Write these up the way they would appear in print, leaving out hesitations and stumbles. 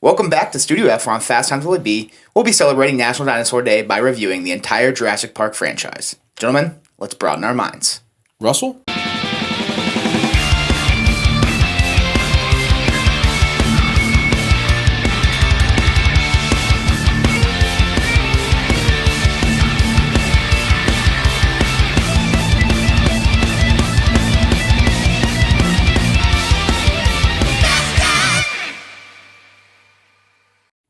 Welcome back to Studio F on Fast Times Willy B. We'll be celebrating National Dinosaur Day by reviewing the entire Jurassic Park franchise. Gentlemen, let's broaden our minds. Russell?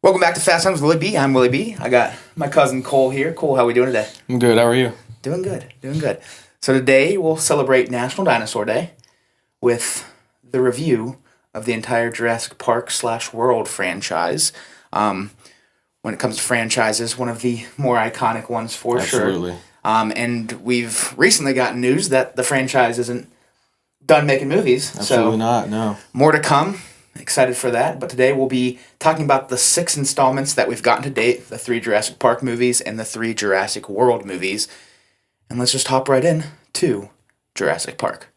Welcome back to Fast Times Willy B. I'm Willy B. I got my cousin Kohl here. Kohl, how are we doing today? I'm good. How are you? Doing good. So today we'll celebrate National Dinosaur Day with the review of the entire Jurassic Park / World franchise. When it comes to franchises, one of the more iconic ones for Absolutely. sure. And we've recently gotten news that the franchise isn't done making movies. Absolutely not, no. More to come. Excited for that. But today we'll be talking about the 6 installments that we've gotten to date, the 3 Jurassic Park movies and the 3 Jurassic World movies. And let's just hop right in to Jurassic Park.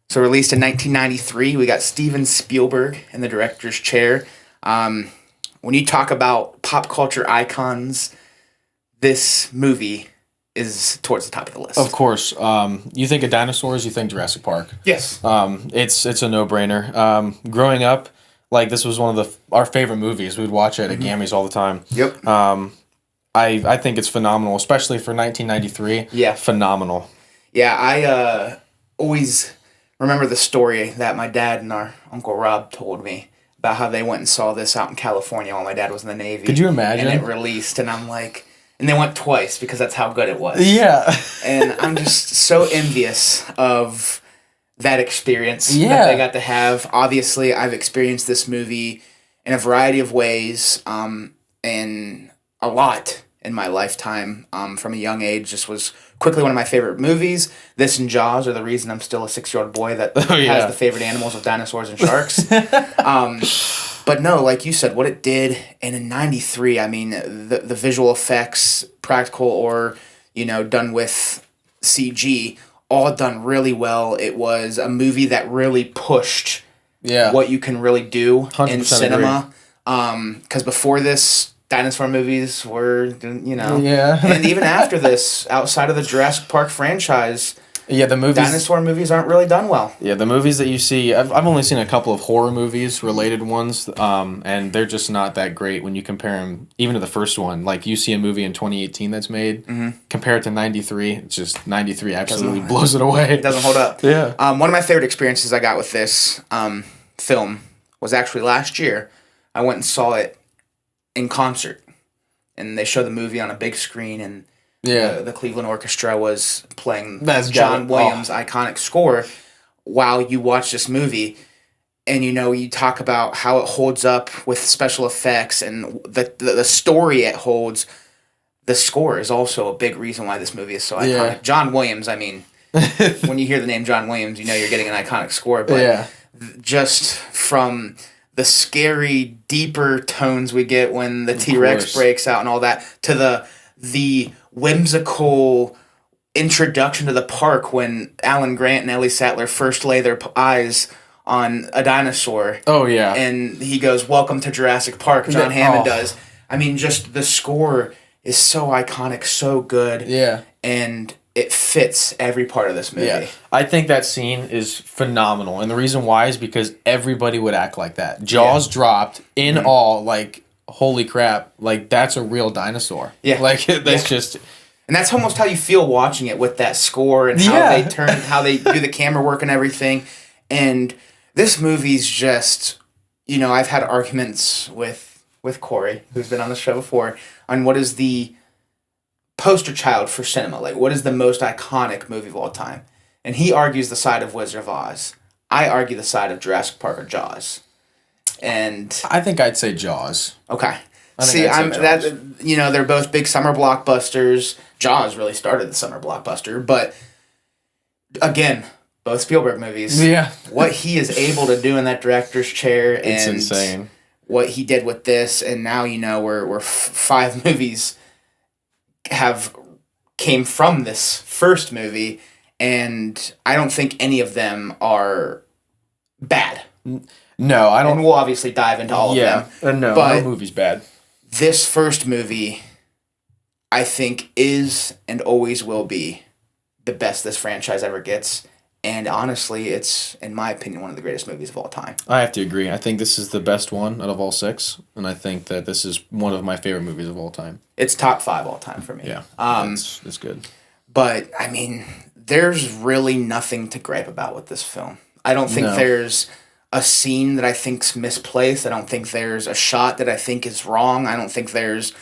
So released in 1993, we got Steven Spielberg in the director's chair. When you talk about pop culture icons, this movie is towards the top of the list. Of course. You think of dinosaurs, you think Jurassic Park. Yes. It's a no-brainer. Growing up, like, this was one of our favorite movies. We'd watch it at Gammy's all the time. Yep. I think it's phenomenal, especially for 1993. Yeah. Phenomenal. Yeah, I always remember the story that my dad and our Uncle Rob told me about how they went and saw this out in California while my dad was in the Navy. Could you imagine? And it released, and I'm like... And they went twice because that's how good it was. Yeah. And I'm just so envious of that experience Yeah. that they got to have. Obviously, I've experienced this movie in a variety of ways, and a lot in my lifetime. From a young age, this was quickly one of my favorite movies. This and Jaws are the reason I'm still a 6-year-old boy that has the favorite animals of dinosaurs and sharks. But no, like you said, what it did, and in 93, I mean, the visual effects, practical or, done with CG, all done really well. It was a movie that really pushed what you can really do in cinema. Because before this, dinosaur movies were, Yeah. and even after this, outside of the Jurassic Park franchise... Yeah, the movies. Dinosaur movies aren't really done well. Yeah, the movies that you see, I've only seen a couple of horror movies, related ones, and they're just not that great when you compare them even to the first one. Like, you see a movie in 2018 that's made, compare it to 93, it's just 93 absolutely blows it away. It doesn't hold up. Yeah. One of my favorite experiences I got with this film was actually last year. I went and saw it in concert, and they showed the movie on a big screen, and the Cleveland Orchestra was playing John Williams' iconic score while you watch this movie. And, you talk about how it holds up with special effects and the story it holds. The score is also a big reason why this movie is so iconic. Yeah. John Williams, I mean, when you hear the name John Williams, you're getting an iconic score. But just from the scary, deeper tones we get when the T-Rex breaks out and all that, to the whimsical introduction to the park when Alan Grant and Ellie Sattler first lay their eyes on a dinosaur. Oh, yeah. And he goes, "Welcome to Jurassic Park," John Hammond does. I mean, just the score is so iconic, so good. Yeah. And it fits every part of this movie. Yeah. I think that scene is phenomenal. And the reason why is because everybody would act like that. Jaws dropped in awe, like... Holy crap, like, that's a real dinosaur. Yeah. Like, that's just... And that's almost how you feel watching it with that score and how they do the camera work and everything. And this movie's just, I've had arguments with Corey, who's been on the show before, on what is the poster child for cinema. Like, what is the most iconic movie of all time? And he argues the side of Wizard of Oz. I argue the side of Jurassic Park or Jaws. And I think I'd say Jaws. Okay. They're both big summer blockbusters. Jaws really started the summer blockbuster, but again, both Spielberg movies. Yeah. What he is able to do in that director's chair, It's and insane. What he did with this, and now we're 5 movies came from this first movie, and I don't think any of them are bad. No, I And don't. we'll obviously dive into all of them. No, But no movie's bad. this first movie, I think, is and always will be the best this franchise ever gets. And honestly, it's, in my opinion, one of the greatest movies of all time. I have to agree. I think this is the best one out of all 6, and I think that this is one of my favorite movies of all time. It's top 5 all time for me. Yeah, it's good. But, I mean, there's really nothing to gripe about with this film. I don't think there's a scene that I think's misplaced. I don't think there's a shot that I think is wrong. I don't think there's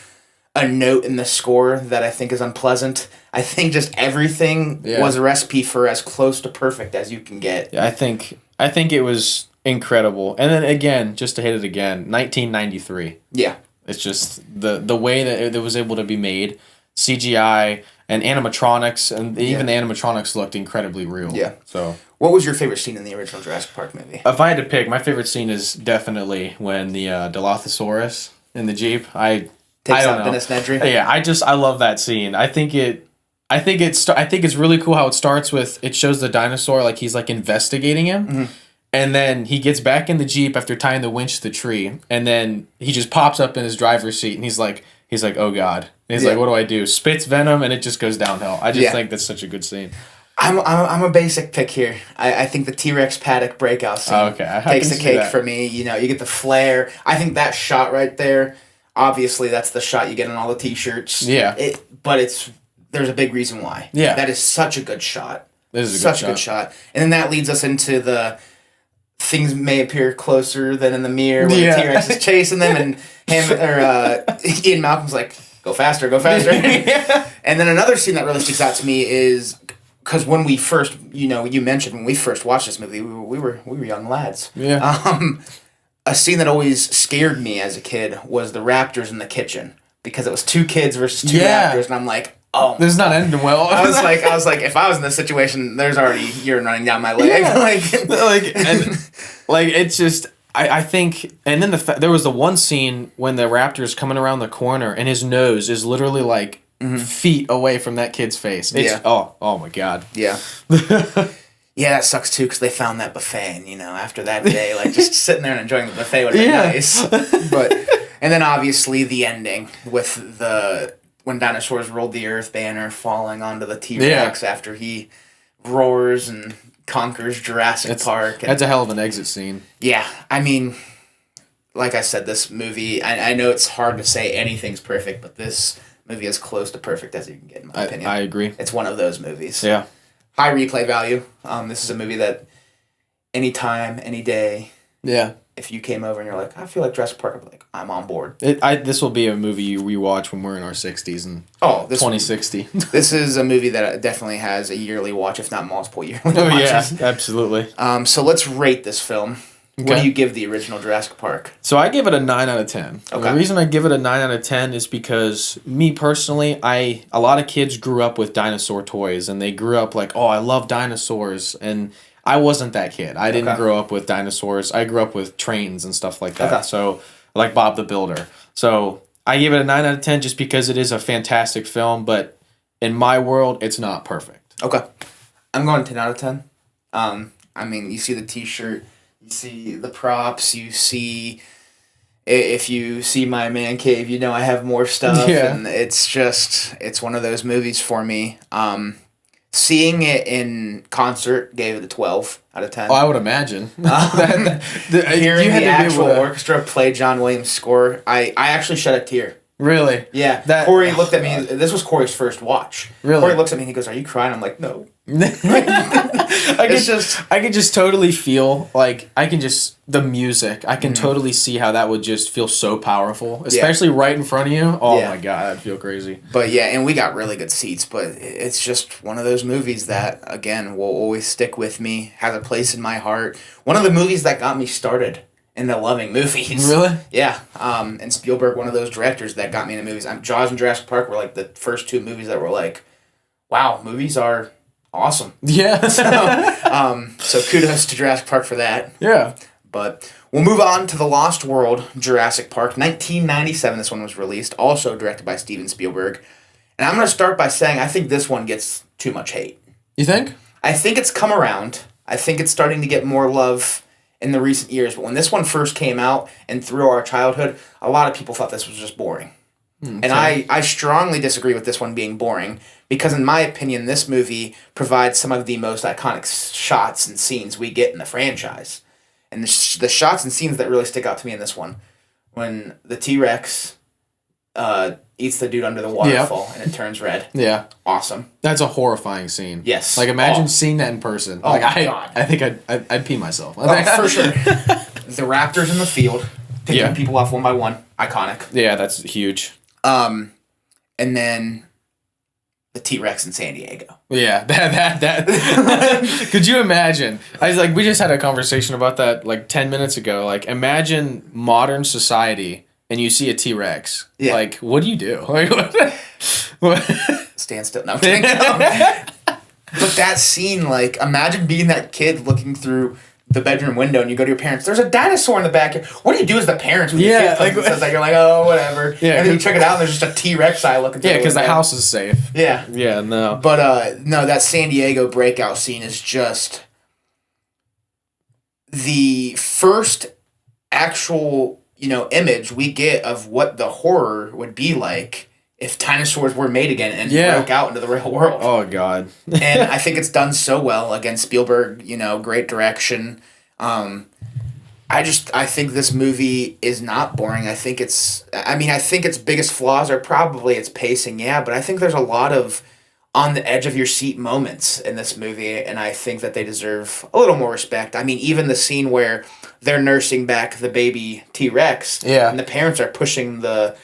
a note in the score that I think is unpleasant. I think just everything was a recipe for as close to perfect as you can get. Yeah, I think it was incredible. And then again, just to hit it again, 1993. Yeah. It's just the way that it was able to be made, CGI and animatronics, and even the animatronics looked incredibly real. Yeah. So, what was your favorite scene in the original Jurassic Park movie? if I had to pick, my favorite scene is definitely when the Dilophosaurus in the Jeep. I don't know. Dennis Nedry. Yeah, I love that scene. I think it's really cool how it starts with, it shows the dinosaur like he's like investigating him, and then he gets back in the Jeep after tying the winch to the tree, and then he just pops up in his driver's seat, and he's like, oh god, and he's like, what do I do? Spits venom, and it just goes downhill. I just think that's such a good scene. I'm a basic pick here. I think the T-Rex paddock breakout scene takes the cake for me. You know, you get the flare. I think that shot right there. Obviously, that's the shot you get on all the T-shirts. Yeah. But there's a big reason why. Yeah. That is such a good shot. This is such a good shot. And then that leads us into the things may appear closer than in the mirror when the T-Rex is chasing them, and Ian Malcolm's like, go faster, go faster. And then another scene that really sticks out to me is, because when we first, you mentioned when we first watched this movie, we were young lads. Yeah. A scene that always scared me as a kid was the raptors in the kitchen, because it was 2 kids versus 2 raptors, and I'm like, oh, this is not ending well. I was like, if I was in this situation, there's already urine running down my leg. It's just, I think, and then there was the one scene when the raptor's coming around the corner and his nose is literally like feet away from that kid's face. Oh my god. Yeah. Yeah, that sucks too, because they found that buffet, and after that day, like just sitting there and enjoying the buffet would have been nice. And then obviously the ending with when dinosaurs rolled the Earth banner falling onto the T-Rex after he roars and conquers Jurassic Park. That's a hell of an exit scene. Yeah, I mean, like I said, this movie, I know it's hard to say anything's perfect, but this movie is close to perfect as you can get, in my opinion. I agree. It's one of those movies. Yeah. High replay value. This is a movie that anytime, any day, if you came over and you're like, I feel like Jurassic Park, I'd be like, I'm on board. This will be a movie you rewatch when we're in our 60s and 2060. This is a movie that definitely has a yearly watch, if not multiple yearly watches. Yeah, absolutely. So let's rate this film. Okay. What do you give the original Jurassic Park? So I give it a 9 out of 10. Okay. The reason I give it a 9 out of 10 is because me personally, a lot of kids grew up with dinosaur toys, and they grew up like, oh, I love dinosaurs, and I wasn't that kid. I didn't grow up with dinosaurs. I grew up with trains and stuff like that. So like Bob the Builder. So I give it a 9 out of 10 just because it is a fantastic film, but in my world, it's not perfect. Okay. I'm going 10 out of 10. I mean, you see the T-shirt. You see the props, if you see my man cave, I have more stuff, and it's one of those movies for me. Seeing it in concert gave it a 12 out of 10. Oh, I would imagine. Hearing the actual orchestra play John Williams' score, I actually shed a tear. Really? Yeah. Corey looked at me. This was Corey's first watch. Really? Corey looks at me and he goes, "Are you crying?" I'm like, "No." I can just totally feel the music. I can totally see how that would just feel so powerful, especially right in front of you. Oh my god, I'd feel crazy. But and we got really good seats. But it's just one of those movies that again will always stick with me. Has a place in my heart. One of the movies that got me started into loving movies. Really? Yeah. And Spielberg, one of those directors that got me into movies. Jaws and Jurassic Park were like the first 2 movies that were like, wow, movies are awesome. Yeah. So kudos to Jurassic Park for that. Yeah. But we'll move on to The Lost World, Jurassic Park. 1997, this one was released, also directed by Steven Spielberg. And I'm going to start by saying I think this one gets too much hate. You think? I think it's come around. I think it's starting to get more love in the recent years, but when this one first came out and through our childhood, a lot of people thought this was just boring. And I strongly disagree with this one being boring because, in my opinion, this movie provides some of the most iconic shots and scenes we get in the franchise. And the shots and scenes that really stick out to me in this one, when the T-Rex eats the dude under the waterfall and it turns red. Yeah. Awesome. That's a horrifying scene. Yes. Like, imagine seeing that in person. Oh, like, my God. I think I'd pee myself. For sure. The raptors in the field, picking people off one by one. Iconic. Yeah, that's huge. And then the T-Rex in San Diego. Yeah, that. Could you imagine? We just had a conversation about that like 10 minutes ago. Like, imagine modern society and you see a T-Rex. Yeah. Like, what do you do? Like, what? Stand still. No, I'm kidding. But that scene, like, imagine being that kid looking through the bedroom window and you go to your parents, there's a dinosaur in the back. What do you do as the parents when your kid comes and says that? You're like, oh, whatever. Yeah, and then you check it out and there's just a T-Rex eye looking through. Yeah, because the house is safe. Yeah. Yeah, no. But, no, that San Diego breakout scene is just the first actual, image we get of what the horror would be like if dinosaurs were made again and broke out into the real world. Oh, God. And I think it's done so well. Again, Spielberg, great direction. I think this movie is not boring. I think its biggest flaws are probably its pacing, but I think there's a lot of on the edge of your seat moments in this movie, and I think that they deserve a little more respect. I mean, even the scene where they're nursing back the baby T-Rex, and the parents are pushing their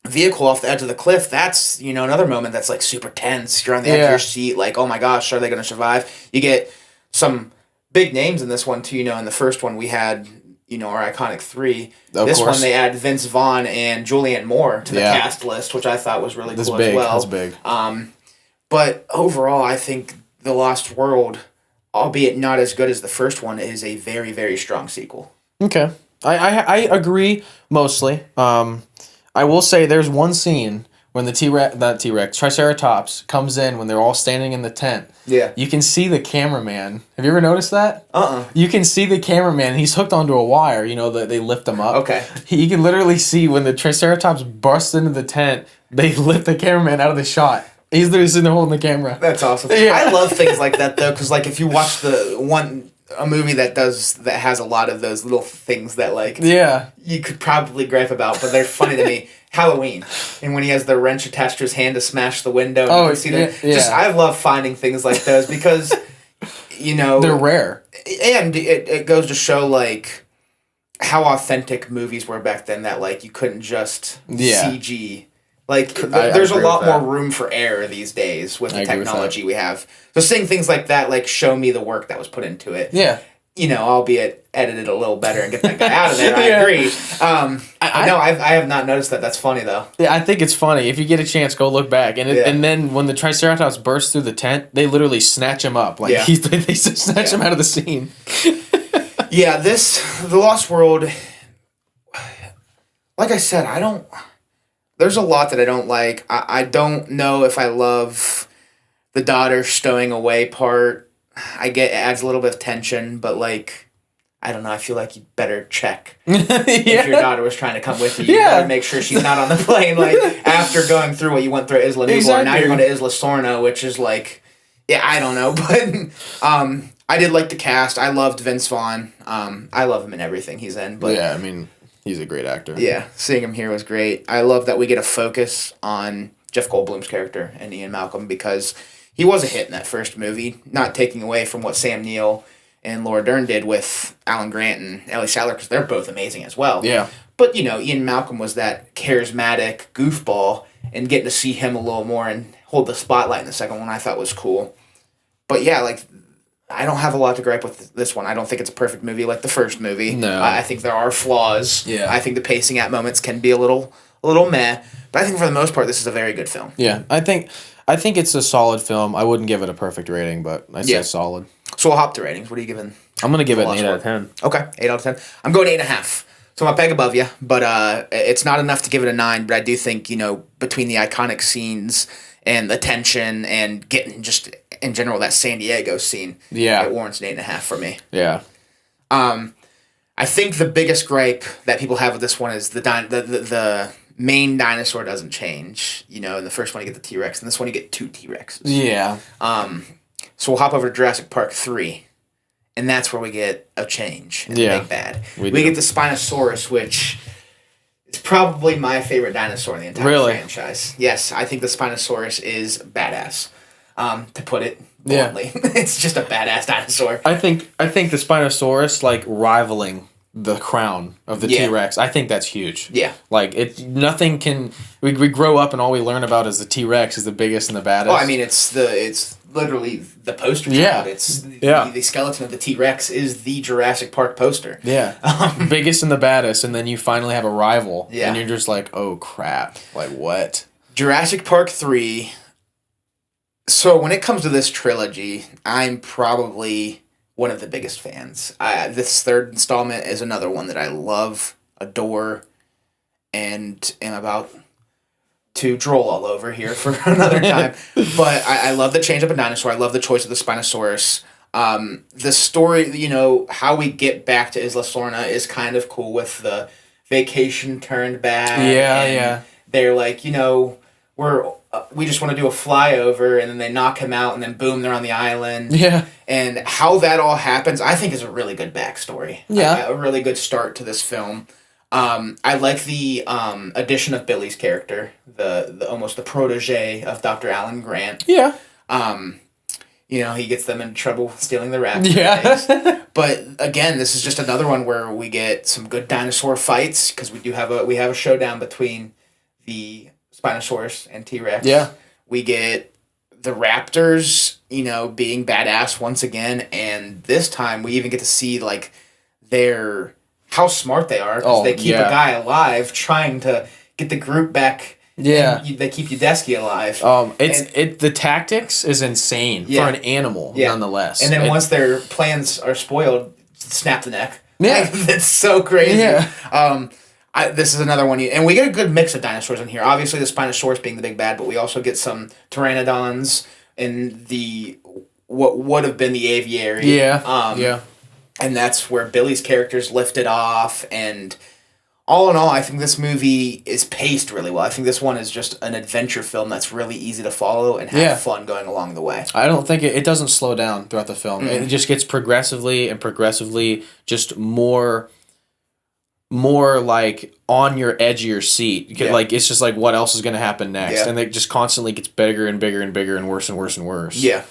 vehicle off the edge of the cliff, that's, another moment that's like super tense. You're on the edge of your seat, like, oh my gosh, are they going to survive? You get some big names in this one too. In the first one we had, our iconic three. This one they add Vince Vaughn and Julianne Moore to the cast list, which I thought was really cool as well. That's big. But overall, I think The Lost World, albeit not as good as the first one, is a very, very strong sequel. Okay. I agree mostly. I will say there's one scene when the Triceratops comes in when they're all standing in the tent. Yeah. You can see the cameraman. Have you ever noticed that? Uh-uh. You can see the cameraman. He's hooked onto a wire, that they lift him up. Okay. You can literally see when the Triceratops bursts into the tent, they lift the cameraman out of the shot. He's literally sitting there holding the camera. That's awesome. Yeah. I love things like that, though, because, if you watch a movie that has a lot of those little things that you could probably gripe about, but they're funny to me. Halloween, and when he has the wrench attached to his hand to smash the window. And you can see that. I love finding things like those because they're rare, and it goes to show how authentic movies were back then. That you couldn't just CG. There's a lot more room for error these days with the technology we have. So seeing things like that, show me the work that was put into it. Yeah. Albeit edited a little better and get that guy out of there. I agree. I have not noticed that. That's funny, though. Yeah, I think it's funny. If you get a chance, go look back. And then when the Triceratops bursts through the tent, they literally snatch him up. They snatch him out of the scene. Yeah, The Lost World, like I said, there's a lot that I don't like. I don't know if I love the daughter stowing away part. I get it adds a little bit of tension, but I don't know. I feel like you better check if your daughter was trying to come with you. You better make sure she's not on the plane. After going through what you went through at Isla Nublar, now you're going to Isla Sorna, which is I don't know, but I did like the cast. I loved Vince Vaughn. I love him in everything he's in. But yeah, I mean, he's a great actor. Yeah, seeing him here was great. I love that we get a focus on Jeff Goldblum's character and Ian Malcolm because he was a hit in that first movie, not taking away from what Sam Neill and Laura Dern did with Alan Grant and Ellie Sattler, because they're both amazing as well. Yeah. But, Ian Malcolm was that charismatic goofball, and getting to see him a little more and hold the spotlight in the second one I thought was cool. But yeah, I don't have a lot to gripe with this one. I don't think it's a perfect movie like the first movie. No. I think there are flaws. Yeah. I think the pacing at moments can be a little meh. But I think for the most part, this is a very good film. Yeah, I think it's a solid film. I wouldn't give it a perfect rating, but I'd say solid. So we'll hop to ratings. What are you giving? I'm going to give it an 8 out of 10. Okay, 8 out of 10. I'm going 8.5. So I'm a peg above you, but it's not enough to give it a 9. But I do think, between the iconic scenes and the tension and getting just, in general, that San Diego scene, it warrants an 8.5 for me. Yeah. I think the biggest gripe that people have with this one is the main dinosaur doesn't change. You know, in the first one you get the T-Rex, and this one you get 2 T-Rexes. Yeah. So we'll hop over to Jurassic Park 3, and that's where we get a change in the big bad. We get the Spinosaurus, which is probably my favorite dinosaur in the entire franchise. Yes, I think the Spinosaurus is badass. To put it bluntly, it's just a badass dinosaur. I think the Spinosaurus like rivaling the crown of the T-Rex. I think that's huge. Yeah, like nothing can. We grow up and all we learn about is the T-Rex is the biggest and the baddest. Oh, I mean it's literally the poster child. It's the skeleton of the T-Rex is the Jurassic Park poster. Yeah, biggest and the baddest, and then you finally have a rival. Yeah, and you're just like, oh crap, like what? Jurassic Park 3. So when it comes to this trilogy, I'm probably one of the biggest fans. This third installment is another one that I love, adore, and am about to droll all over here for another time. But I love the change up in dinosaur. I love the choice of the Spinosaurus. The story, you know, how we get back to Isla Sorna is kind of cool with the vacation turned bad. Yeah. They're like, you know, we just want to do a flyover, and then they knock him out, and then boom, they're on the island. Yeah. And how that all happens, I think, is a really good backstory. Yeah. A really good start to this film. I like the addition of Billy's character, the almost the protege of Dr. Alan Grant. Yeah. You know, he gets them in trouble stealing the raptor. Yeah. But again, this is just another one where we get some good dinosaur fights, because we have a showdown between the Spinosaurus and T-Rex. Yeah. We get the raptors, you know, being badass once again, and this time we even get to see like how smart they are, because they keep a guy alive trying to get the group back. Yeah. They keep Udesky alive. The tactics is insane for an animal, nonetheless. And then once their plans are spoiled, snap the neck. Yeah. Like, that's so crazy. Yeah. This is another one, and we get a good mix of dinosaurs in here. Obviously, the Spinosaurus being the big bad, but we also get some pteranodons in what would have been the aviary. Yeah. And that's where Billy's character's lifted off. And all in all, I think this movie is paced really well. I think this one is just an adventure film that's really easy to follow and have fun going along the way. I don't think it doesn't slow down throughout the film. Mm-hmm. It just gets progressively just more like on your edge of your seat. Like it's just like what else is going to happen next, and it just constantly gets bigger and bigger and bigger and worse and worse and worse. Yeah.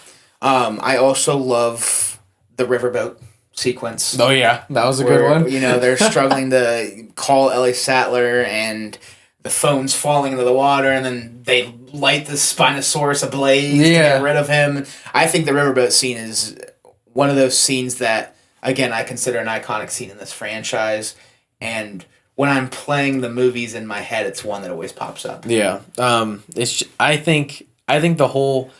I also love the riverboat sequence. Oh yeah, that was a good one. You know, they're struggling to call Ellie Sattler, and the phone's falling into the water, and then they light the Spinosaurus ablaze to get rid of him. I think the riverboat scene is one of those scenes that, again, I consider an iconic scene in this franchise. And when I'm playing the movies in my head, it's one that always pops up. Yeah. I think the whole,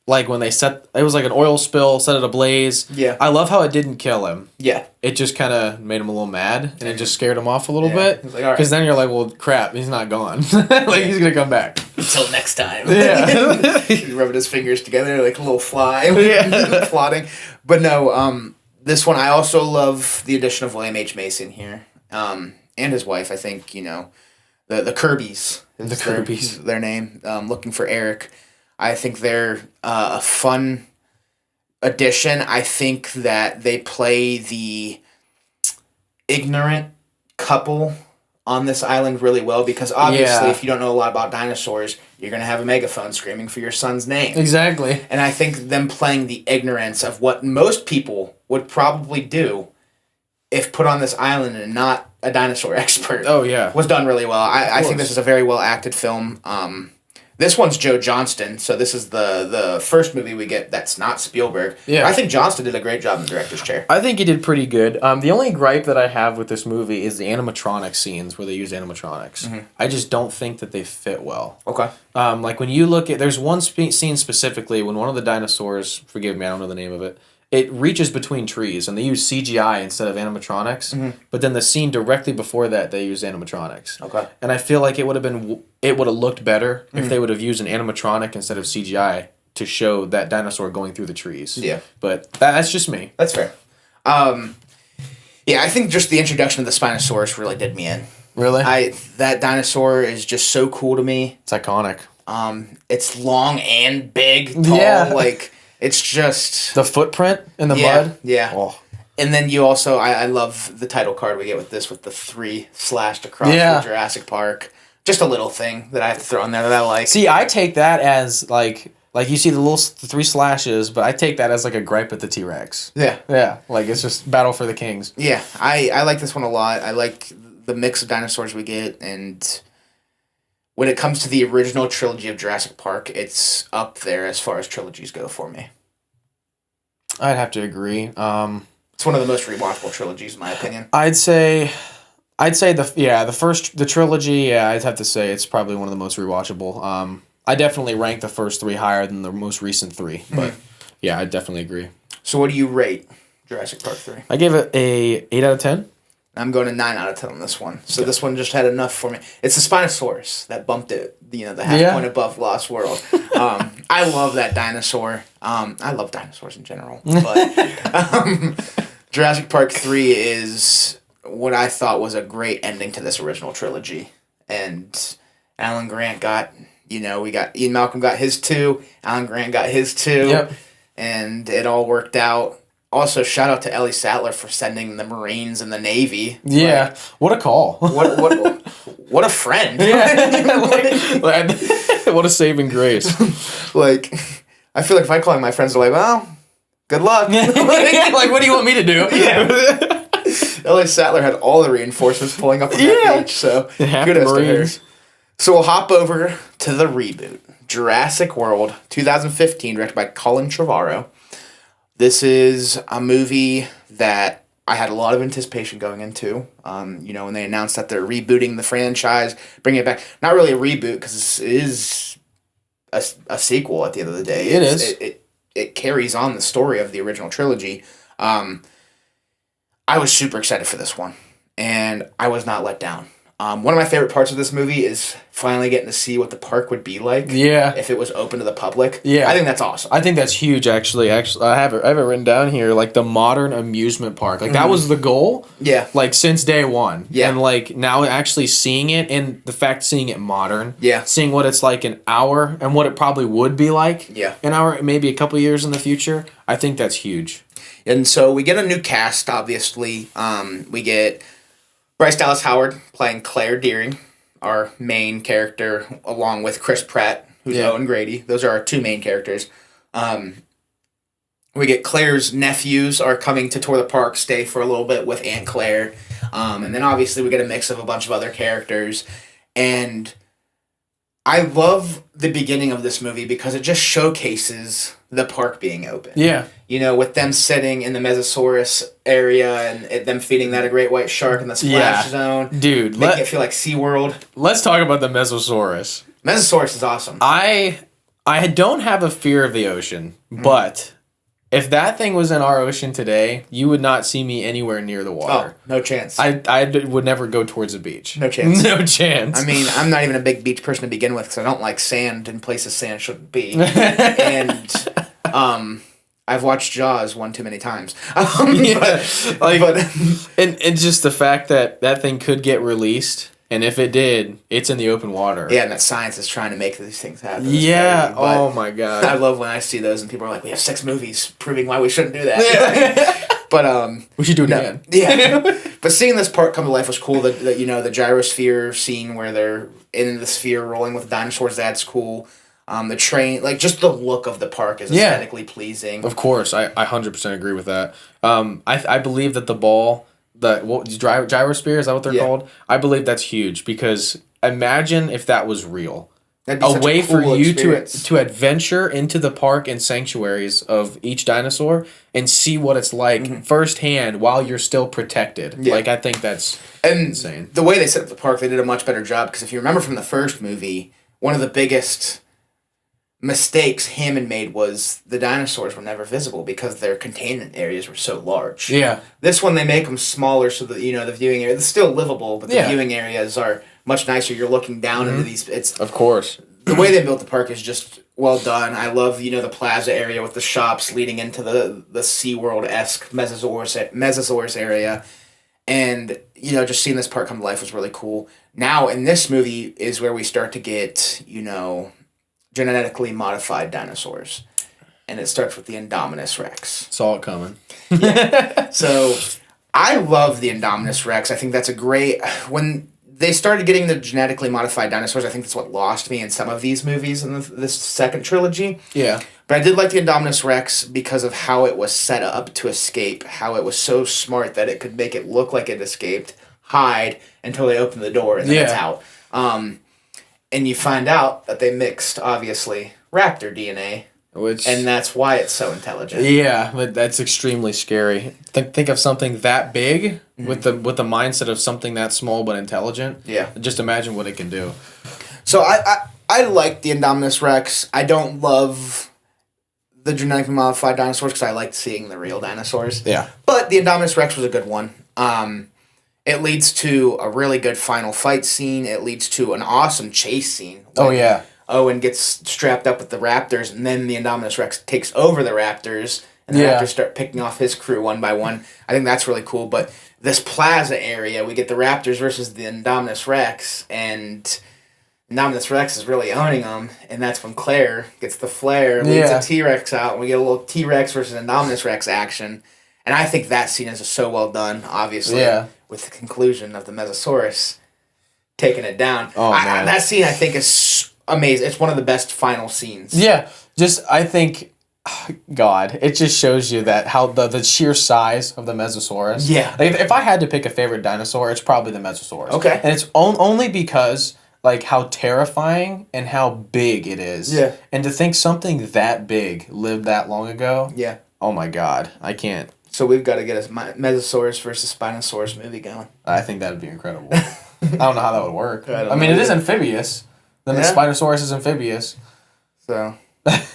like when they it was like an oil spill, set it ablaze. Yeah. I love how it didn't kill him. Yeah. It just kind of made him a little mad, and it just scared him off a little bit. Because then you're like, well, crap, he's not gone. Like he's gonna come back. Until next time. Yeah. He's rubbing his fingers together like a little fly. Plotting. But no, this one, I also love the addition of William H. Mason here. And his wife, I think, you know, the Kirbys. Their name. Looking for Eric. I think they're a fun addition. I think that they play the ignorant couple on this island really well, because obviously if you don't know a lot about dinosaurs, you're going to have a megaphone screaming for your son's name. Exactly. And I think them playing the ignorance of what most people would probably do if put on this island and not a dinosaur expert. Oh, yeah. Was done really well. I think this is a very well acted film. This one's Joe Johnston, so this is the first movie we get that's not Spielberg. Yeah. I think Johnston did a great job in the director's chair. I think he did pretty good. The only gripe that I have with this movie is the animatronic scenes where they use animatronics. Mm-hmm. I just don't think that they fit well. Okay. Like when you look at, there's one scene specifically when one of the dinosaurs, forgive me, I don't know the name of it, it reaches between trees, and they use CGI instead of animatronics. Mm-hmm. But then the scene directly before that, they use animatronics. Okay. And I feel like it would have looked better if they would have used an animatronic instead of CGI to show that dinosaur going through the trees. Yeah. But that's just me. That's fair. Yeah, I think just the introduction of the Spinosaurus really did me in. Really? That dinosaur is just so cool to me. It's iconic. It's long and big, tall. Yeah. Like, it's just... The footprint in the mud? Yeah. Oh. And then you also... I love the title card we get with this, with the 3 slashed across the Jurassic Park. Just a little thing that I have to throw in there that I like. See, I take that as, like you see the 3 slashes, but I take that as, like, a gripe at the T-Rex. Yeah. Yeah. Like, it's just Battle for the Kings. Yeah. I like this one a lot. I like the mix of dinosaurs we get, and... When it comes to the original trilogy of Jurassic Park, it's up there as far as trilogies go for me. I'd have to agree. It's one of the most rewatchable trilogies, in my opinion. I'd say the trilogy. Yeah, I'd have to say it's probably one of the most rewatchable. I definitely rank the first 3 higher than the most recent 3, but yeah, I definitely agree. So, what do you rate Jurassic Park 3? I gave it a 8 out of 10. I'm going to 9 out of 10 on this one. So this one just had enough for me. It's the Spinosaurus that bumped it, the half point above Lost World. I love that dinosaur. I love dinosaurs in general. But Jurassic Park 3 is what I thought was a great ending to this original trilogy. And Alan Grant got, we got Ian Malcolm got his 2. Alan Grant got his 2. Yep. And it all worked out. Also, shout out to Ellie Sattler for sending the Marines and the Navy. Yeah, like, what a call! What a friend! Yeah, what a saving grace! Like, I feel like if I call my friends, they're like, "Well, good luck." Like, what do you want me to do? Yeah. Ellie Sattler had all the reinforcements pulling up on that beach, so kudos to her. So we'll hop over to the reboot, Jurassic World, 2015, directed by Colin Trevorrow. This is a movie that I had a lot of anticipation going into. When they announced that they're rebooting the franchise, bringing it back. Not really a reboot, because it is a sequel at the end of the day. It is. It carries on the story of the original trilogy. I was super excited for this one, and I was not let down. One of my favorite parts of this movie is finally getting to see what the park would be like. Yeah. If it was open to the public. Yeah. I think that's awesome. I think that's huge, actually. I have it written down here, like the modern amusement park. Like, that was the goal. Yeah. Like, since day one. Yeah. And, like, now actually seeing it, and the fact seeing it modern. Yeah. Seeing what it's like an hour, and what it probably would be like. Yeah. An hour, maybe a couple years in the future. I think that's huge. And so we get a new cast, obviously. We get Bryce Dallas Howard playing Claire Dearing, our main character, along with Chris Pratt, who's Owen Grady. Those are our 2 main characters. We get Claire's nephews are coming to tour the park, stay for a little bit with Aunt Claire. And then obviously we get a mix of a bunch of other characters. And I love the beginning of this movie because it just showcases the park being open. Yeah. With them sitting in the Mesosaurus area and them feeding that a great white shark in the splash zone. Dude, making it feel like SeaWorld. Let's talk about the Mesosaurus. Mesosaurus is awesome. I don't have a fear of the ocean, but if that thing was in our ocean today, you would not see me anywhere near the water. Oh, no chance. I would never go towards the beach. No chance. No chance. I mean, I'm not even a big beach person to begin with because I don't like sand in places sand shouldn't be. And I've watched Jaws one too many times. And just the fact that thing could get released, and if it did, it's in the open water. Yeah, and that science is trying to make these things happen. Yeah. Oh my god. I love when I see those and people are like, "We have 6 movies proving why we shouldn't do that." Yeah. But we should do it again. Yeah. But seeing this park come to life was cool. The gyrosphere scene where they're in the sphere rolling with dinosaurs, that's cool. The train, like, just the look of the park is aesthetically pleasing. Of course, I 100% agree with that. I believe that the ball, gyrosphere, is that what they're called? I believe that's huge because imagine if that was real. That'd be A such way a cool for you experience. to adventure into the park and sanctuaries of each dinosaur and see what it's like firsthand while you're still protected. Yeah. Like, I think that's insane. The way they set up the park, they did a much better job because if you remember from the first movie, one of the biggest mistakes Hammond made was the dinosaurs were never visible because their containment areas were so large. Yeah. This one, they make them smaller so that, the viewing area, it's still livable, but the viewing areas are much nicer. You're looking down into these, Of course. The way they built the park is just well done. I love, the plaza area with the shops leading into the SeaWorld-esque Mesosaurus area. And, just seeing this part come to life was really cool. Now, in this movie is where we start to get, genetically modified dinosaurs. And it starts with the Indominus Rex. Saw it coming. So, I love the Indominus Rex. I think that's a great... When they started getting the genetically modified dinosaurs, I think that's what lost me in some of these movies in this second trilogy. Yeah. But I did like the Indominus Rex because of how it was set up to escape, how it was so smart that it could make it look like it escaped, hide, until they open the door, and then it's out. And you find out that they mixed, obviously, raptor DNA, and that's why it's so intelligent. Yeah, but that's extremely scary. Think of something that big with the mindset of something that small but intelligent. Yeah. Just imagine what it can do. So I like the Indominus Rex. I don't love the genetically modified dinosaurs because I liked seeing the real dinosaurs. Yeah. But the Indominus Rex was a good one. It leads to a really good final fight scene. It leads to an awesome chase scene. Oh, yeah. Owen gets strapped up with the raptors, and then the Indominus Rex takes over the raptors, and the raptors start picking off his crew one by one. I think that's really cool. But this plaza area, we get the raptors versus the Indominus Rex, and Indominus Rex is really owning them, and that's when Claire gets the flare, leads a T-Rex out, and we get a little T-Rex versus Indominus Rex action. And I think that scene is so well done, obviously, with the conclusion of the Mesosaurus taking it down. Oh, man. That scene, I think, is amazing. It's one of the best final scenes. Yeah, I think, God, it just shows you that how the sheer size of the Mesosaurus. Yeah. Like, if I had to pick a favorite dinosaur, it's probably the Mesosaurus. Okay. And it's only because... like how terrifying and how big it is. Yeah. And to think something that big lived that long ago. Yeah. Oh my God. I can't. So we've got to get a Mesosaurus versus Spinosaurus movie going. I think that would be incredible. I don't know how that would work. I mean, it is amphibious. Then the Spinosaurus is amphibious. So.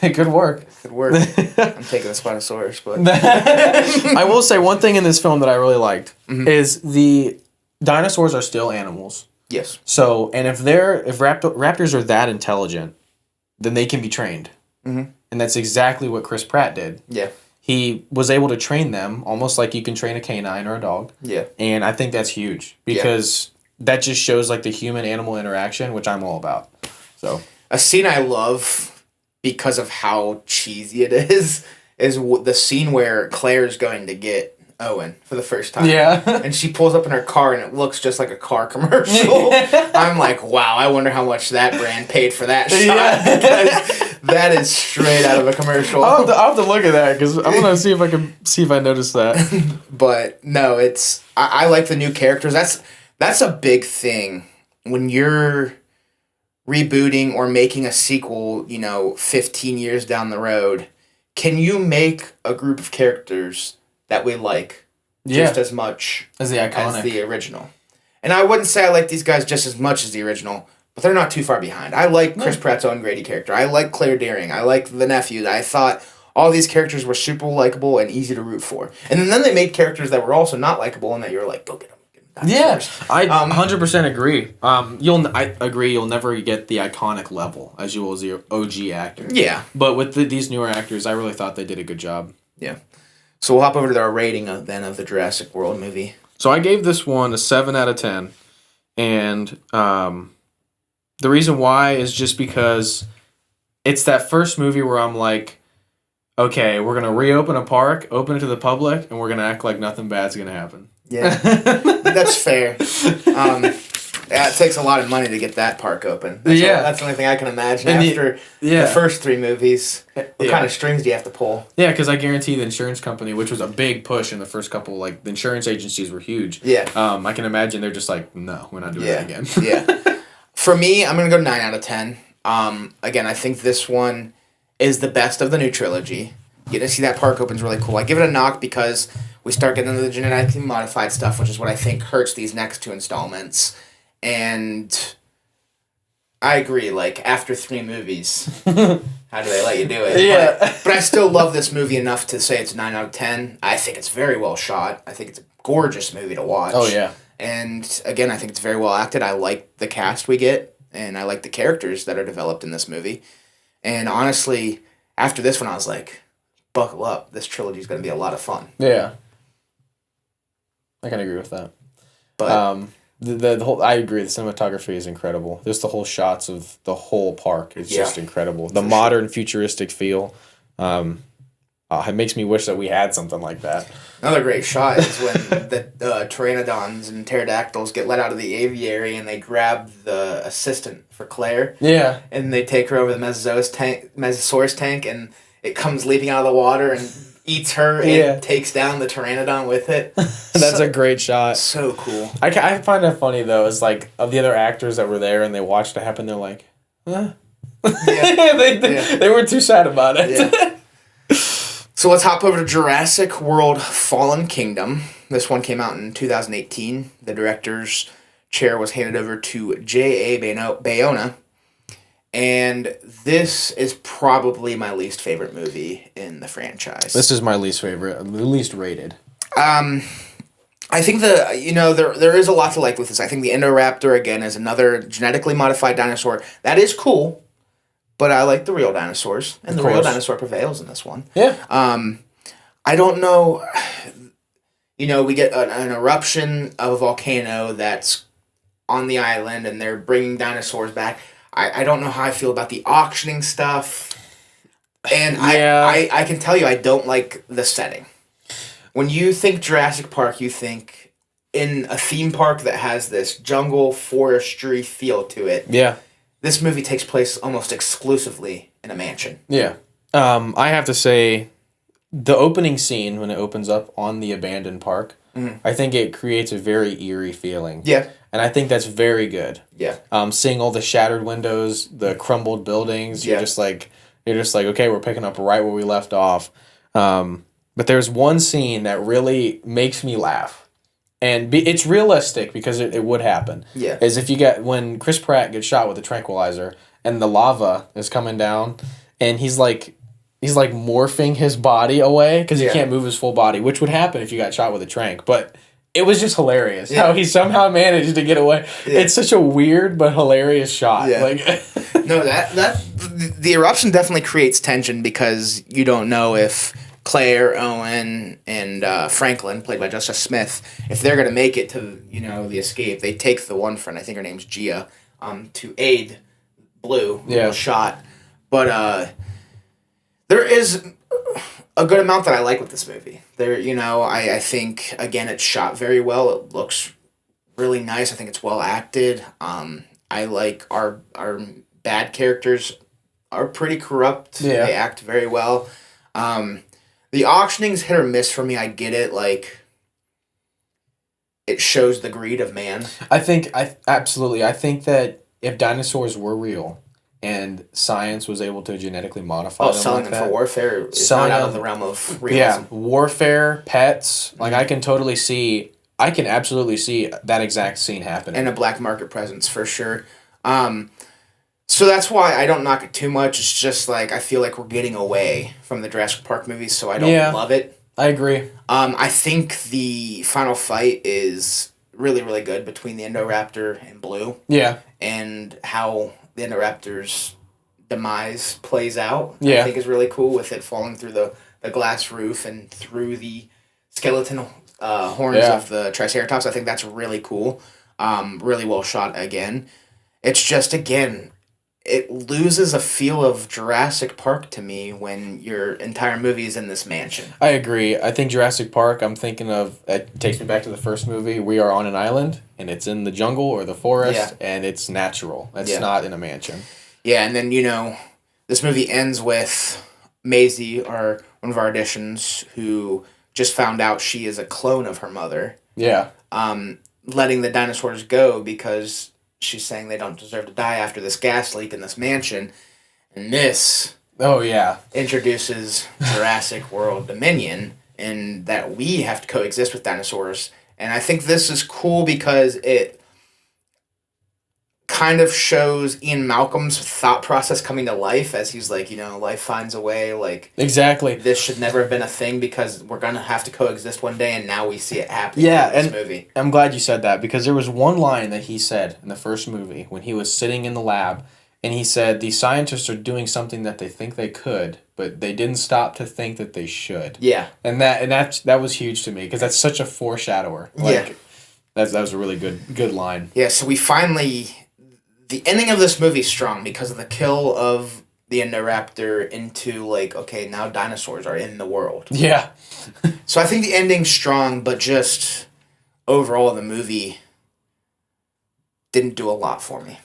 It could work. Could work. I'm taking the Spinosaurus, but. I will say one thing in this film that I really liked is the dinosaurs are still animals. Yes. So, and if raptors are that intelligent, then they can be trained. Mm-hmm. And that's exactly what Chris Pratt did. Yeah. He was able to train them almost like you can train a canine or a dog. Yeah. And I think that's huge because that just shows like the human-animal interaction, which I'm all about. So, a scene I love because of how cheesy it is the scene where Claire's going to get Owen for the first time. Yeah. And she pulls up in her car and it looks just like a car commercial. I'm like, wow, I wonder how much that brand paid for that shot. Yeah. Because that is straight out of a commercial. I'll have to look at that because I want to see if I noticed that. But no, I like the new characters. That's a big thing when you're rebooting or making a sequel, 15 years down the road. Can you make a group of characters that we like just as much as the original? And I wouldn't say I like these guys just as much as the original, but they're not too far behind. I like Chris Pratt's Owen Grady character. I like Claire Dearing. I like the nephews. I thought all these characters were super likable and easy to root for. And then they made characters that were also not likable and that you were like, go get them. Yeah, I 100% agree. I agree. You'll never get the iconic level as you will as the OG actor. Yeah, but with these newer actors, I really thought they did a good job. Yeah. So we'll hop over to our rating of the Jurassic World movie. So I gave this one a 7 out of 10. And the reason why is just because it's that first movie where I'm like, okay, we're going to reopen a park, open it to the public, and we're going to act like nothing bad's going to happen. Yeah, that's fair. It takes a lot of money to get that park open. That's the only thing I can imagine after the first 3 movies. What kind of strings do you have to pull? Yeah, because I guarantee the insurance company, which was a big push in the first couple, like the insurance agencies were huge. Yeah. I can imagine they're just like, no, we're not doing that again. Yeah. For me, I'm going to go 9 out of 10. Again, I think this one is the best of the new trilogy. Getting to see that park open is really cool. I give it a knock because we start getting into the genetically modified stuff, which is what I think hurts these next 2 installments. And I agree, like, after 3 movies, how do they let you do it? Yeah. But I still love this movie enough to say it's 9 out of 10. I think it's very well shot. I think it's a gorgeous movie to watch. Oh, yeah. And, again, I think it's very well acted. I like the cast we get, and I like the characters that are developed in this movie. And, honestly, after this one, I was like, buckle up. This trilogy is going to be a lot of fun. Yeah. I can agree with that. But The whole, I agree, the cinematography is incredible. Just the whole shots of the whole park is just incredible. The modern futuristic feel. It makes me wish that we had something like that. Another great shot is when the pteranodons and pterodactyls get let out of the aviary and they grab the assistant for Claire. Yeah. And they take her over the Mesosaurus tank, and it comes leaping out of the water and eats her and takes down the pteranodon with it. That's a great shot. So cool. I find that funny, though, is like, of the other actors that were there and they watched it happen, they're like, huh? Yeah. they weren't too sad about it. Yeah. So let's hop over to Jurassic World Fallen Kingdom. This one came out in 2018. The director's chair was handed over to J.A. Bayona. And this is probably my least favorite movie in the franchise. This is my least favorite, the least rated. I think there is a lot to like with this. I think the Indoraptor, again, is another genetically modified dinosaur. That is cool. But I like the real dinosaurs, and the real dinosaur prevails in this one. Yeah. I don't know. We get an eruption of a volcano that's on the island, and they're bringing dinosaurs back. I don't know how I feel about the auctioning stuff. And I can tell you I don't like the setting. When you think Jurassic Park, you think in a theme park that has this jungle, forestry feel to it. Yeah. This movie takes place almost exclusively in a mansion. Yeah. I have to say, the opening scene, when it opens up on the abandoned park, I think it creates a very eerie feeling. Yeah. And I think that's very good. Yeah. Seeing all the shattered windows, the crumbled buildings, you're just like, okay, we're picking up right where we left off. But there's one scene that really makes me laugh. And it's realistic because it would happen. Yeah. Is when Chris Pratt gets shot with a tranquilizer and the lava is coming down and he's like morphing his body away because he can't move his full body, which would happen if you got shot with a tranq. But it was just hilarious how he somehow managed to get away. Yeah. It's such a weird but hilarious shot. Yeah. No, the eruption definitely creates tension because you don't know if Claire, Owen, and Franklin, played by Justice Smith, if they're going to make it to the escape. They take the one friend, I think her name's Gia, to aid Blue, who was shot. But there is a good amount that I like with this movie. I think, again, it's shot very well. It looks really nice. I think it's well acted. I like our bad characters are pretty corrupt. Yeah. They act very well. The auctioning's hit or miss for me. I get it. It shows the greed of man. Absolutely. I think that if dinosaurs were real and science was able to genetically modify them selling like them that, for warfare is not out of the realm of realism. Yeah, warfare, pets. I can absolutely see that exact scene happening. And a black market presence for sure. So that's why I don't knock it too much. It's just I feel like we're getting away from the Jurassic Park movies, so I don't love it. I agree. I think the final fight is really, really good between the Indoraptor and Blue. Yeah. And how the Indoraptor's demise plays out, I think is really cool, with it falling through the glass roof and through the skeleton horns of the Triceratops. I think that's really cool. Really well shot again. It's just, again, it loses a feel of Jurassic Park to me when your entire movie is in this mansion. I agree. I think Jurassic Park, I'm thinking of, it takes me back to the first movie. We are on an island, and it's in the jungle or the forest, and it's natural. It's not in a mansion. Yeah, and then, this movie ends with Maisie, one of our auditions, who just found out she is a clone of her mother. Yeah. Letting the dinosaurs go because she's saying they don't deserve to die after this gas leak in this mansion. And this introduces Jurassic World Dominion, and that we have to coexist with dinosaurs. And I think this is cool because it kind of shows Ian Malcolm's thought process coming to life as he's life finds a way. Exactly. This should never have been a thing because we're going to have to coexist one day, and now we see it happening in this movie. I'm glad you said that because there was one line that he said in the first movie when he was sitting in the lab, and he said, the scientists are doing something that they think they could, but they didn't stop to think that they should. Yeah. And that was huge to me because that's such a foreshadower. That was a really good line. Yeah, so we finally... The ending of this movie is strong because of the kill of the Indoraptor into, like, okay, now dinosaurs are in the world. Yeah. So I think the ending's strong, but just overall the movie didn't do a lot for me.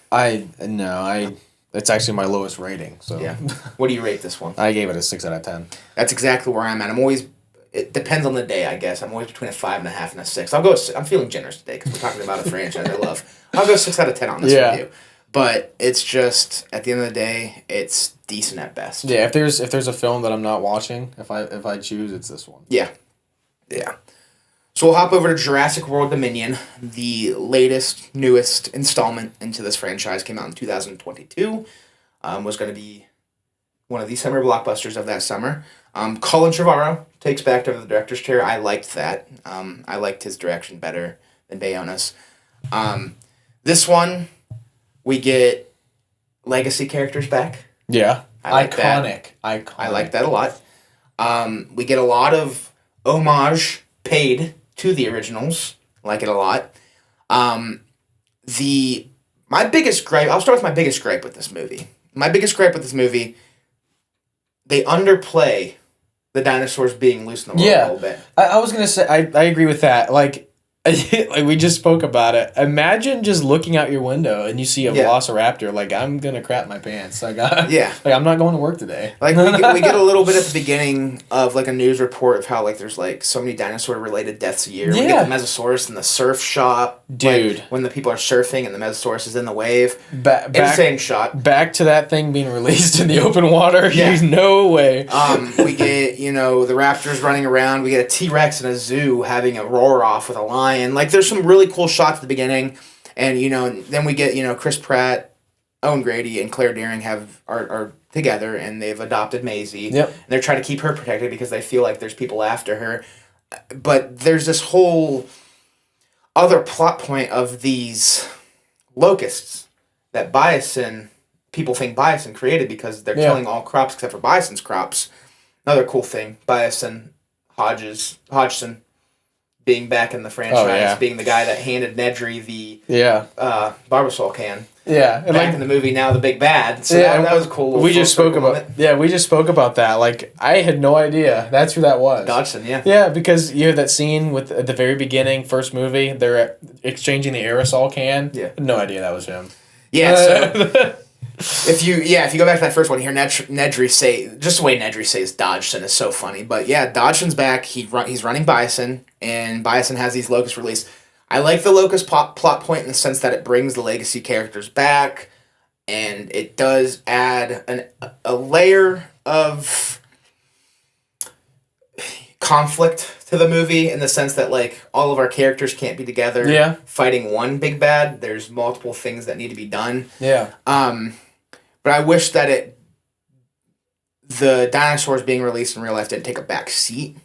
It's actually my lowest rating. So yeah. What do you rate this one? I gave it a 6 out of 10. That's exactly where I'm at. It depends on the day, I guess. I'm always between a 5.5 and a 6. I'm feeling generous today because we're talking about a franchise I love. I'll go 6 out of 10 on this review. But it's just, at the end of the day, it's decent at best. Yeah, if there's a film that I'm not watching, if I choose, it's this one. Yeah. Yeah. So we'll hop over to Jurassic World Dominion, the latest, newest installment into this franchise. Came out in 2022. Was going to be one of the summer blockbusters of that summer. Colin Trevorrow takes back to the director's chair. I liked that. I liked his direction better than Bayona's. This one, we get legacy characters back. Yeah. Iconic. I like that a lot. We get a lot of homage paid to the originals. Like it a lot. My biggest gripe... I'll start with my biggest gripe with this movie. My biggest gripe with this movie, they underplay the dinosaurs being loose in the world a little bit. I was going to say, I agree with that. Like we just spoke about it. Imagine just looking out your window and you see a velociraptor. Like, I'm going to crap my pants. Like, like, I'm not going to work today. Like, we get a little bit at the beginning of, like, a news report of how, like, there's, like, so many dinosaur-related deaths a year. Yeah. We get the Mesosaurus in the surf shop. Dude. Like, when the people are surfing and the Mesosaurus is in the wave. Insane shot. Back to that thing being released in the open water. Yeah. There's no way. We get, the raptors running around. We get a T-Rex in a zoo having a roar-off with a lion. Like, there's some really cool shots at the beginning. And, then we get, Chris Pratt, Owen Grady, and Claire Dearing are together, and they've adopted Maisie. Yep. And they're trying to keep her protected because they feel like there's people after her. But there's this whole other plot point of these locusts that people think Bison created because they're killing all crops except for Bison's crops. Another cool thing, Bison Hodgson being back in the franchise, being the guy that handed Nedry the Barbasol can. Yeah, and back in the movie, now the big bad. So that was cool. We just spoke about that. Like, I had no idea that's who that was. Dodgson, yeah. Yeah, because you have that scene at the very beginning, first movie, they're exchanging the aerosol can. Yeah, no idea that was him. Yeah. So if you go back to that first one, you hear Nedry say, just the way Nedry says Dodgson is so funny. But yeah, Dodgson's back. He's running Bison, and Bison has these locusts released. I like the locust plot point in the sense that it brings the legacy characters back, and it does add a layer of conflict to the movie in the sense that, like, all of our characters can't be together fighting one big bad. There's multiple things that need to be done. Yeah. But I wish that the dinosaurs being released in real life didn't take a back seat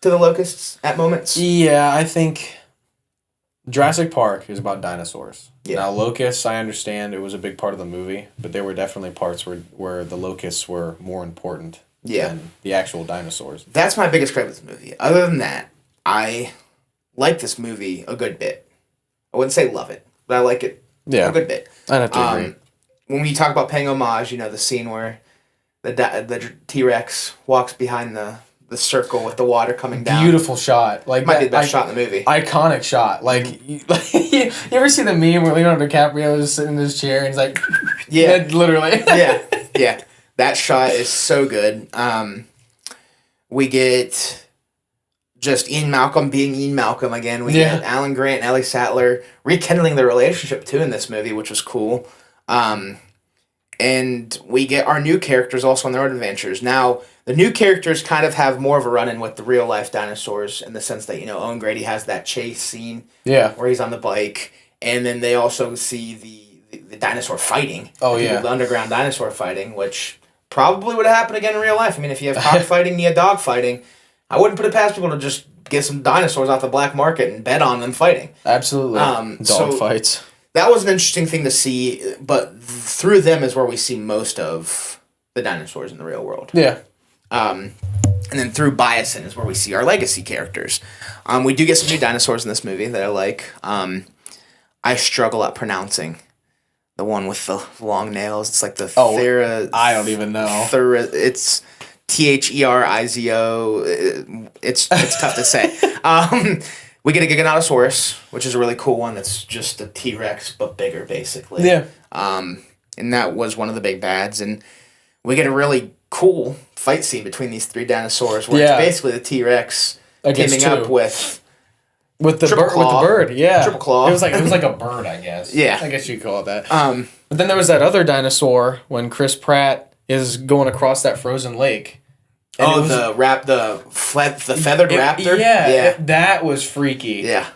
to the locusts at moments. Yeah, I think Jurassic Park is about dinosaurs. Yeah. Now, locusts, I understand it was a big part of the movie, but there were definitely parts where the locusts were more important than the actual dinosaurs. That's my biggest gripe with this movie. Other than that, I like this movie a good bit. I wouldn't say love it, but I like it a good bit. I'd have to agree. When we talk about paying homage, the scene where the T-Rex walks behind the circle with the water coming down. Beautiful shot. Like, might be the best shot in the movie. Iconic shot. Like, you ever see the meme where Leonardo DiCaprio is sitting in his chair and he's like, yeah, literally. yeah. That shot is so good. We get just Ian Malcolm being Ian Malcolm again. We get Alan Grant and Ellie Sattler rekindling their relationship too in this movie, which was cool. And we get our new characters also on their own adventures. Now, the new characters kind of have more of a run-in with the real-life dinosaurs in the sense that, Owen Grady has that chase scene where he's on the bike. And then they also see the dinosaur fighting. Oh, yeah. The underground dinosaur fighting, which probably would happen again in real life. I mean, if you have cockfighting, you have dog fighting. I wouldn't put it past people to just get some dinosaurs off the black market and bet on them fighting. Absolutely. Dog fights. That was an interesting thing to see, but through them is where we see most of the dinosaurs in the real world. Yeah. And then through Bison is where we see our legacy characters. We do get some new dinosaurs in this movie that I like. I struggle at pronouncing the one with the long nails. It's like the I don't even know. It's Therizo. It's tough to say. We get a Giganotosaurus, which is a really cool one. That's just a T-Rex but bigger, basically. Yeah. And that was one of the big bads. And we get a really cool fight scene between these three dinosaurs, where it's basically the T-Rex teaming up with the bird. Yeah, triple claw. It was like a bird, I guess. Yeah, I guess you could call it that. But then there was that other dinosaur when Chris Pratt is going across that frozen lake. The feathered raptor. Yeah, that was freaky. Yeah,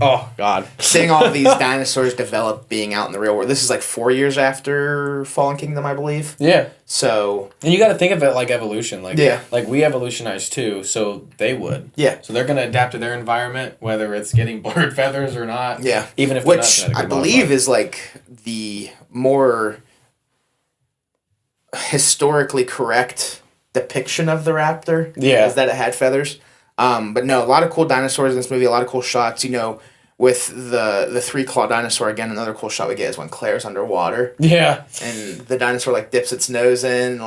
oh god, seeing all these dinosaurs develop, being out in the real world. This is like 4 years after Fallen Kingdom, I believe. Yeah. So, and you got to think of it like evolution. Like we evolutionized too, so they would. Yeah. So they're gonna adapt to their environment, whether it's getting blurred feathers or not. Yeah. Even if which I believe is like the more historically correct depiction of the raptor. Yeah. Is that it had feathers. But no, a lot of cool dinosaurs in this movie, a lot of cool shots, with the three-claw dinosaur. Again, another cool shot we get is when Claire's underwater. Yeah. And the dinosaur dips its nose in,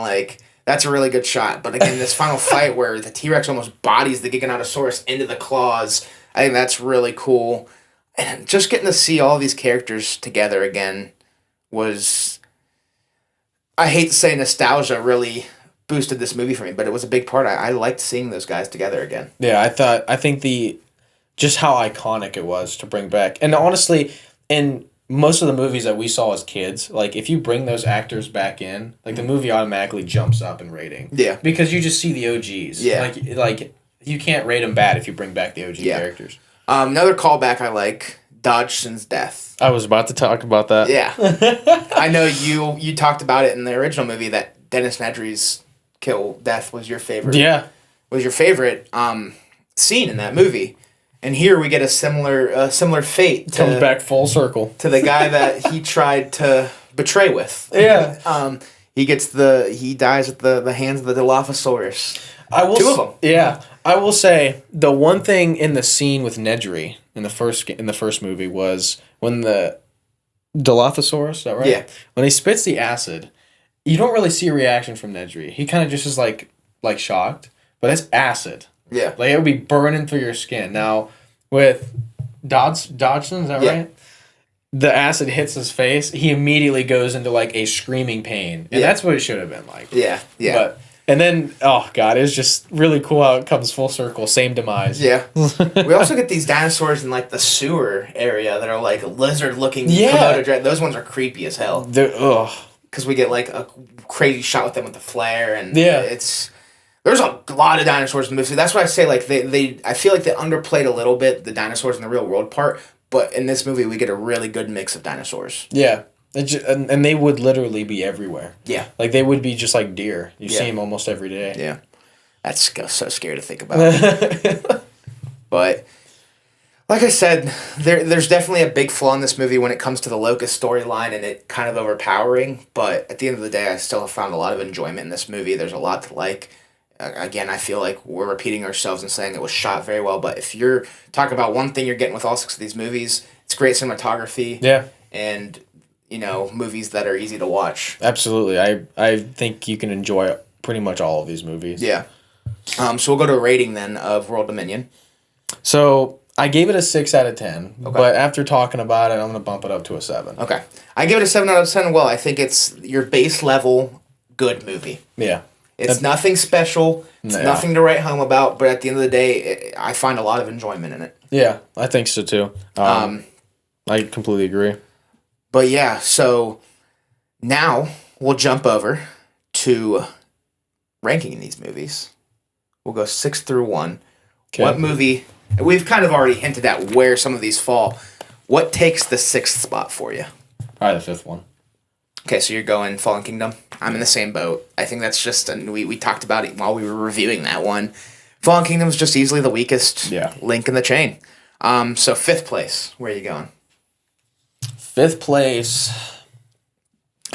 that's a really good shot. But again, this final fight where the T-Rex almost bodies the Giganotosaurus into the claws, I think that's really cool. And just getting to see all these characters together again was, I hate to say nostalgia really boosted this movie for me, but it was a big part. I liked seeing those guys together again. Yeah, I think just how iconic it was to bring back. And honestly, in most of the movies that we saw as kids, if you bring those actors back in, the movie automatically jumps up in rating. Yeah. Because you just see the OGs. Yeah. You can't rate them bad if you bring back the OG characters. Another callback I like, Dodgson's death. I was about to talk about that. Yeah. I know you talked about it in the original movie that Dennis Nedry's death was your favorite. Yeah. Was your favorite scene in that movie. And here we get a similar fate. Comes back full circle. To the guy that he tried to betray with. Yeah. He dies at the hands of the Dilophosaurus. Two of them. Yeah. I will say the one thing in the scene with Nedry in the first movie was when the Dilophosaurus, is that right? Yeah. When he spits the acid, you don't really see a reaction from Nedry. He kind of just is like shocked, but it's acid. Yeah. It would be burning through your skin. Now, with Dodgson, is that right? The acid hits his face. He immediately goes into a screaming pain. And that's what it should have been like. Yeah, yeah. And then, oh god, it's just really cool how it comes full circle. Same demise. Yeah. We also get these dinosaurs in the sewer area that are lizard-looking Komodo dragon. Those ones are creepy as hell. Because we get a crazy shot with them with the flare, and there's a lot of dinosaurs in the movie. That's why I say I feel like they underplayed a little bit the dinosaurs in the real world part, but in this movie we get a really good mix of dinosaurs. Yeah. And they would literally be everywhere. Yeah. They would be just like deer. You see them almost every day. Yeah. That's so scary to think about. But like I said, there's definitely a big flaw in this movie when it comes to the Locust storyline and it kind of overpowering. But at the end of the day, I still have found a lot of enjoyment in this movie. There's a lot to like. Again, I feel like we're repeating ourselves and saying it was shot very well. But if you're talking about one thing you're getting with all 6 of these movies, it's great cinematography. Yeah. And movies that are easy to watch. Absolutely. I think you can enjoy pretty much all of these movies. Yeah. So we'll go to a rating then of World Dominion. So I gave it a 6 out of 10. Okay. But after talking about it, I'm going to bump it up to a 7. Okay. I give it a 7 out of 10. Well, I think it's your base level good movie. Yeah. It's nothing special. It's nothing to write home about. But at the end of the day, I find a lot of enjoyment in it. Yeah, I think so too. I completely agree. But yeah, so now we'll jump over to ranking these movies. We'll go 6 through 1. Okay. What movie, we've kind of already hinted at where some of these fall. What takes the 6th spot for you? Probably the 5th one. Okay, so you're going Fallen Kingdom. I'm in the same boat. I think that's just, we talked about it while we were reviewing that one. Fallen Kingdom is just easily the weakest link in the chain. So 5th place, where are you going? 5th place.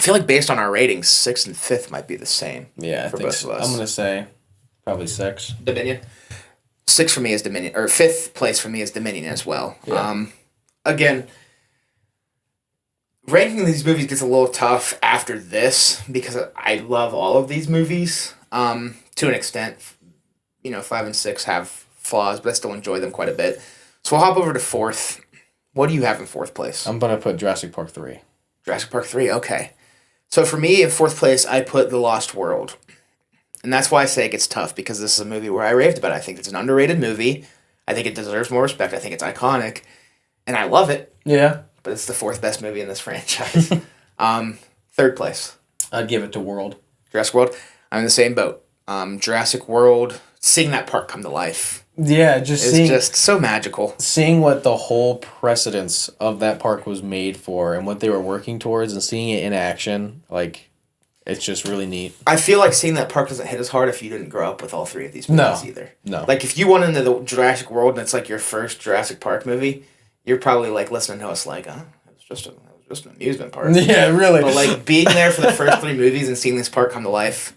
feel like based on our ratings, 6th and 5th might be the same. Yeah, I for think both so. of us. I'm gonna say probably 6. Dominion. 6 for me is Dominion, or 5th place for me is Dominion as well. Yeah. Again, ranking these movies gets a little tough after this because I love all of these movies to an extent. 5 and 6 have flaws, but I still enjoy them quite a bit. So we'll hop over to 4th. What do you have in 4th place? I'm gonna put Jurassic Park 3. Jurassic Park 3, okay. So for me, in 4th place, I put The Lost World. And that's why I say it gets tough, because this is a movie where I raved about it. I think it's an underrated movie. I think it deserves more respect. I think it's iconic. And I love it. Yeah. But it's the 4th best movie in this franchise. 3rd place. I'd give it to World. Jurassic World. I'm in the same boat. Jurassic World, seeing that park come to life. Yeah, It's just so magical. Seeing what the whole precedence of that park was made for and what they were working towards and seeing it in action, like, it's just really neat. I feel like seeing that park doesn't hit as hard if you didn't grow up with all 3 of these movies either. No. Like, if you went into the Jurassic World and it's like your first Jurassic Park movie, you're probably like listening to us like, it was just an amusement park. Yeah, really. But like being there for the first 3 movies and seeing this park come to life,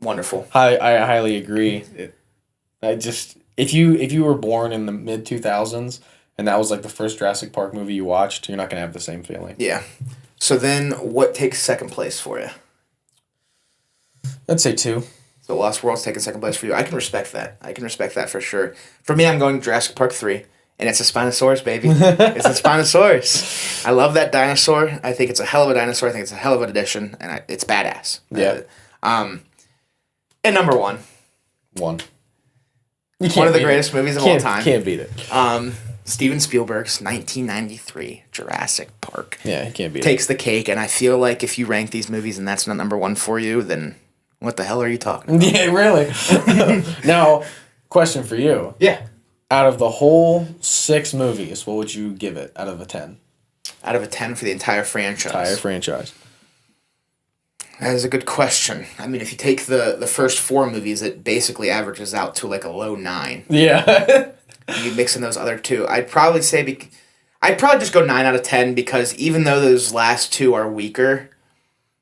wonderful. I highly agree. If you were born in the mid 2000s and that was like the first Jurassic Park movie you watched, you're not gonna have the same feeling. Yeah. So then, what takes 2nd place for you? I'd say 2. So Lost World's taking 2nd place for you. I can respect that. I can respect that for sure. For me, I'm going Jurassic Park 3. And it's a Spinosaurus, baby. It's a Spinosaurus. I love that dinosaur. I think it's a hell of a dinosaur. I think it's a hell of an addition. And it's badass. Yeah. And number 1. 1. One of the greatest movies of all time. Can't beat it. Steven Spielberg's 1993 Jurassic Park. Yeah, he can't beat it. Takes the cake. And I feel like if you rank these movies and that's not number 1 for you, then what the hell are you talking about? Yeah, really. Now, question for you. Yeah. Out of the whole 6 movies, what would you give it out of a 10? Out of a 10 for the entire franchise. That is a good question. I mean, if you take the first 4 movies, it basically averages out to like a low 9. Yeah. You mix in those other 2. I'd probably say I'd probably just go 9 out of 10 because even though those last 2 are weaker,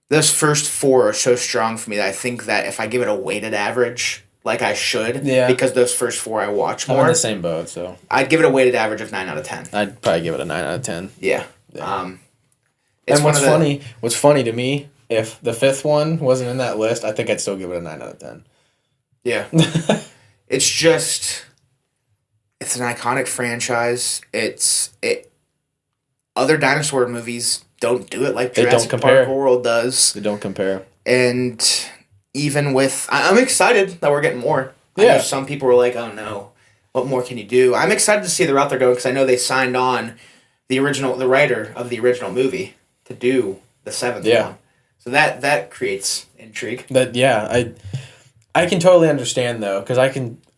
those first 4 are so strong for me that I think that if I give it a weighted average, like I should, because those first 4 I watch more. I'm in the same boat, so I'd give it a weighted average of 9 out of 10. I'd probably give it a 9 out of 10. Yeah. And what's funny to me, if the 5th one wasn't in that list, I think I'd still give it a 9 out of 10. Yeah. It's an iconic franchise. Other dinosaur movies don't do it like Jurassic Park World does. They don't compare. And even with, I'm excited that we're getting more. Yeah. I know some people were like, oh no, what more can you do? I'm excited to see the route they're going because I know they signed on the writer of the original movie to do the 7th one. So that creates intrigue. I can totally understand though, because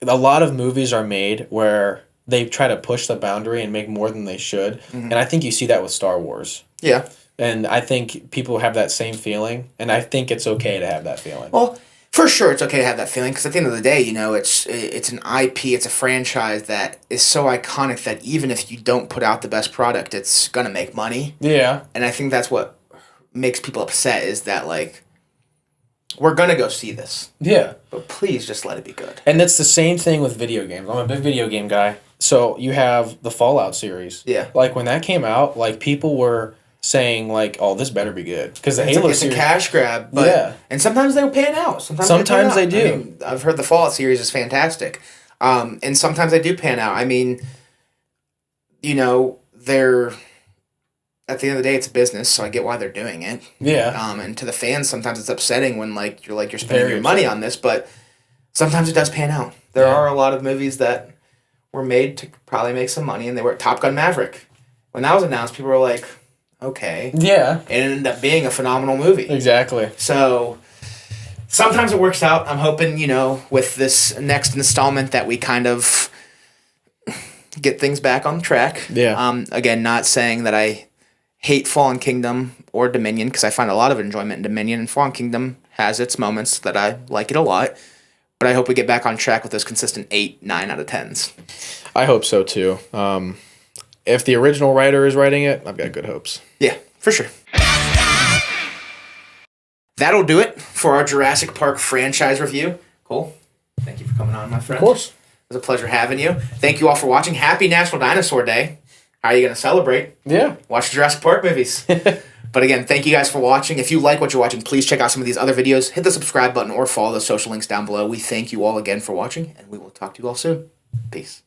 a lot of movies are made where they try to push the boundary and make more than they should. Mm-hmm. And I think you see that with Star Wars. Yeah. And I think people have that same feeling, and I think it's okay to have that feeling. Well, for sure it's okay to have that feeling, because at the end of the day, it's an IP, it's a franchise that is so iconic that even if you don't put out the best product, it's going to make money. Yeah. And I think that's what makes people upset is that, like, we're going to go see this. Yeah. But please just let it be good. And it's the same thing with video games. I'm a big video game guy. So you have the Fallout series. Yeah. Like, when that came out, like, people were saying, like, oh, this better be good. Because the Halo series... It's a cash grab. But, yeah. And sometimes they'll pan out. Sometimes they do. I mean, I've heard the Fallout series is fantastic. And sometimes they do pan out. I mean, they're... At the end of the day, it's a business, so I get why they're doing it. Yeah. And to the fans, sometimes it's upsetting when you're spending your money on this, but sometimes it does pan out. There are a lot of movies that were made to probably make some money, and they were Top Gun Maverick. When that was announced, people were like, okay. Yeah. And it ended up being a phenomenal movie. Exactly. So sometimes it works out. I'm hoping, with this next installment that we kind of get things back on track. Yeah. Again, not saying that I hate Fallen Kingdom or Dominion, because I find a lot of enjoyment in Dominion, and Fallen Kingdom has its moments that I like it a lot. But I hope we get back on track with those consistent 8, 9 out of 10s. I hope so too. If the original writer is writing it, I've got good hopes. Yeah, for sure. that'll do it for our Jurassic Park franchise review. Cole, thank you for coming on, my friend. Of course. It was a pleasure having you. Thank you all for watching. Happy National Dinosaur Day. How are you going to celebrate? Yeah. Watch the Jurassic Park movies. But again, thank you guys for watching. If you like what you're watching, please check out some of these other videos. Hit the subscribe button or follow the social links down below. We thank you all again for watching, and we will talk to you all soon. Peace.